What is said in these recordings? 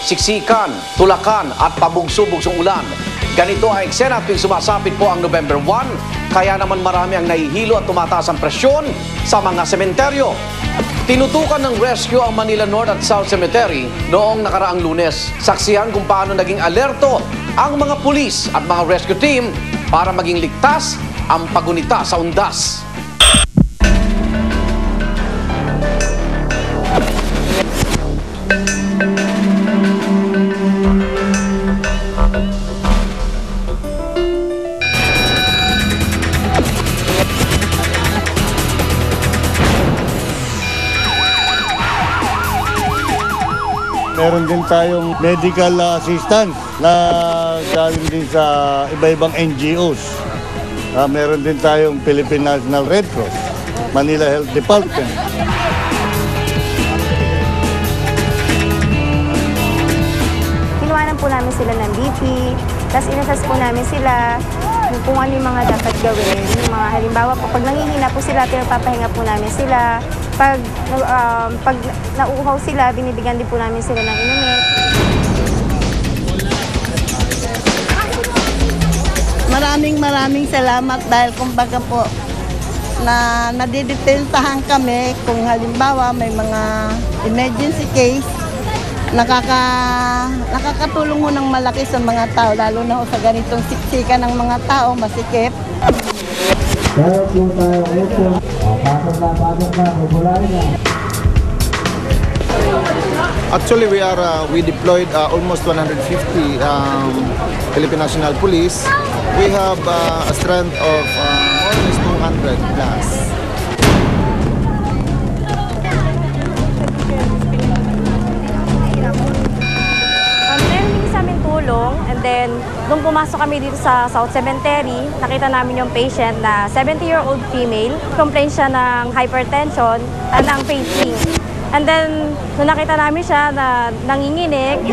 siksikan, tulakan at pabugso-bugsong ulan. Ganito ang eksena tuwing sumasapit po ang November 1, kaya naman marami ang nahihilo at tumataas ang presyon sa mga sementeryo. Tinutukan ng rescue ang Manila North at South Cemetery noong nakaraang Lunes. Saksihan kung paano naging alerto ang mga pulis at mga rescue team para maging ligtas ang pagunita sa undas. Meron din tayong medical assistance na galing din sa iba-ibang NGOs. Meron din tayong Philippine National Red Cross, Manila Health Department. Kinuhanan po namin sila ng BP, tapos inasas po namin sila kung ano yung mga dapat gawin. Yung mga halimbawa po, pag nangihina po sila, pinapapahinga po namin sila. Pag nauuhaw sila, binibigyan din po namin sila ng inumin. Maraming salamat dahil kumbaga po na nadidepensahan kami kung halimbawa may mga emergency case. Nakakatulong ho ng malaki sa mga tao, lalo na ho sa ganitong siksikan ng mga tao, masikip. Actually, we deployed almost 150 Philippine National Police. We have a strength of more or less 200 plus. And then, nung pumasok kami dito sa South Cemetery, nakita namin yung patient na 70-year-old female. Complain siya ng hypertension at ng pacing. And then, nung nakita namin siya na nanginginig,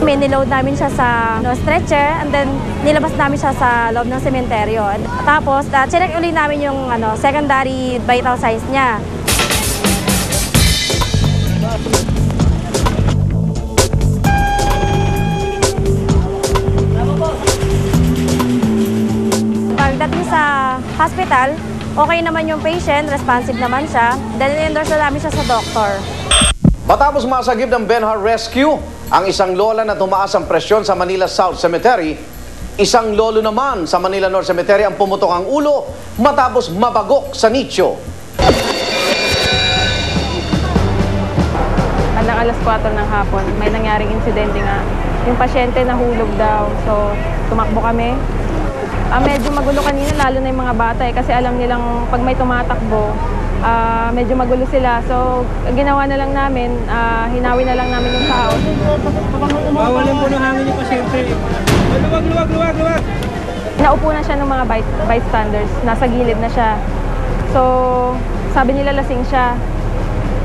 niload namin siya sa stretcher and then nilabas namin siya sa loob ng sementeryo. Tapos, chinek uli namin yung secondary vital signs niya. Pagdating sa hospital, okay naman yung patient, responsive naman siya. Then in-endorse na namin siya sa doktor. Matapos masagip ng Benhar Rescue, ang isang lola na tumaas ang presyon sa Manila South Cemetery, isang lolo naman sa Manila North Cemetery ang pumutok ang ulo matapos mabagok sa nicho. Bandang alas 4 ng hapon, may nangyaring insidente nga. Yung pasyente nahulog daw, so tumakbo kami. Medyo magulo kanina, lalo na yung mga bata kasi alam nilang pag may tumatakbo, medyo magulo sila. So, ginawa na lang namin, hinawi na lang namin yung tao. Bawalan po ng hangin yung pasyente. Luwag! Naupo na siya ng mga bystanders, nasa gilid na siya. So, sabi nila lasing siya.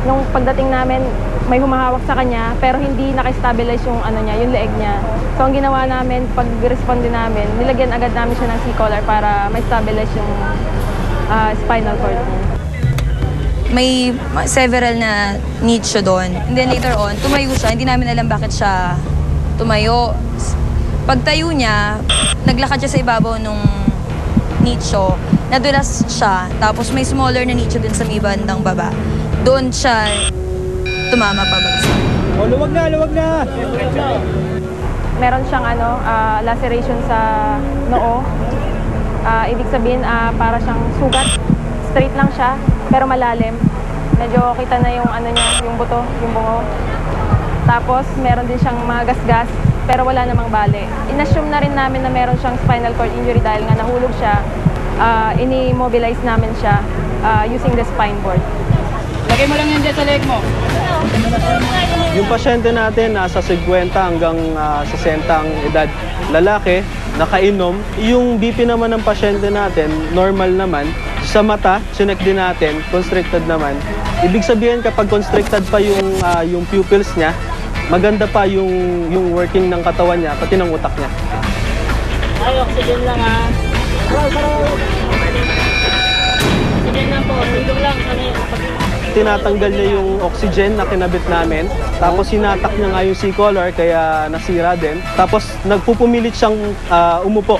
Nung pagdating namin, may humahawak sa kanya, pero hindi naka-stabilize yung yung leeg niya. So, ang ginawa namin, pag-respond din namin, nilagyan agad namin siya ng C-collar para may stabilize yung spinal cord niya. May several na nicho doon. And then later on, tumayo siya. Hindi namin alam bakit siya tumayo. Pagtayo niya, naglakad siya sa ibabaw nung nicho. Nadulas siya. Tapos may smaller na nicho din sa may bandang baba. Doon siya tumama pabagsak. Oh, luwag na! Meron siyang laceration sa noo. Ibig sabihin, para siyang sugat. Straight lang siya, pero malalim. Medyo kita na yung niya, yung buto, yung bungo. Tapos, meron din siyang mga gasgas, pero wala namang bali. In-assume na rin namin na meron siyang spinal cord injury dahil nga nahulog siya. Ini-mobilize namin siya using the spine board. Lagay mo lang yan dyan sa leg mo. Yung pasyente natin nasa 50 hanggang 60 ang edad, lalaki, nakainom. Yung BP naman ng pasyente natin, normal naman. Sa mata, sinek din natin, constricted naman. Ibig sabihin kapag constricted pa yung pupils niya, maganda pa yung working ng katawan niya, pati ng utak niya. Ay, oxygen lang ha. Oxygen lang po, tulong lang. tinatanggal niya yung oxygen na kinabit namin. Tapos hinatak niya nga yung C-collar kaya nasira din. Tapos nagpupumilit siyang umupo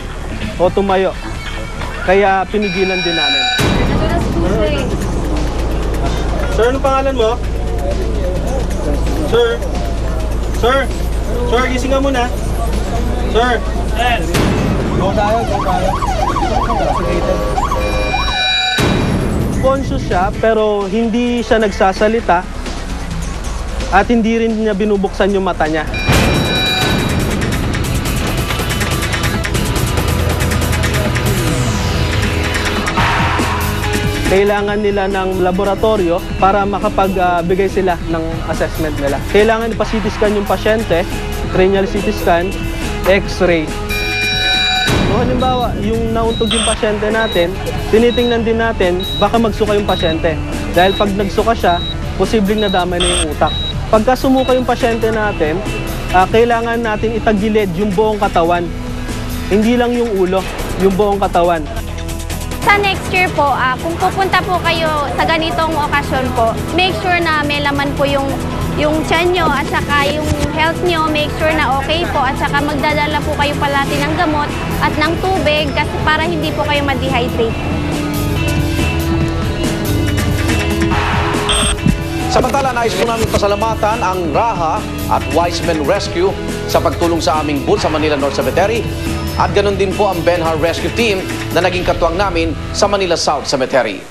o tumayo. Kaya pinigilan din namin. Sir, ano pangalan mo? Sir? Sir? Sir, gising ka muna. Sir? Go tayo. Conscious siya pero hindi siya nagsasalita at hindi rin niya binubuksan yung mata niya. Kailangan nila ng laboratorio para makapagbigay sila ng assessment nila. Kailangan ipa-CT scan yung pasyente, cranial CT scan, X-ray. So, halimbawa, yung nauntog yung pasyente natin, tinitingnan din natin, baka magsuka yung pasyente. Dahil pag nagsuka siya, posibleng nadamay na yung utak. Pagka sumuka yung pasyente natin, kailangan natin itagilid yung buong katawan. Hindi lang yung ulo, yung buong katawan. Sa next year po, kung pupunta po kayo sa ganitong okasyon po, make sure na may laman po yung tiyan nyo at saka yung health nyo, make sure na okay po at saka magdadala po kayo palati ng gamot at ng tubig kasi para hindi po kayo ma-dehydrate. Samantala, nais po namin pasalamatan ang Raha at Wise Men Rescue sa pagtulong sa aming booth sa Manila North Cemetery. At ganun din po ang Benhar Rescue Team na naging katuwang namin sa Manila South Cemetery.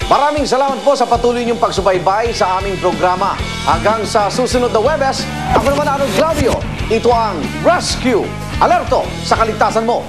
Maraming salamat po sa patuloy niyong pagsubaybay sa aming programa. Hanggang sa susunod na Huwebes, ako naman Arnold Claudio. Ito ang Rescue. Alerto sa kaligtasan mo.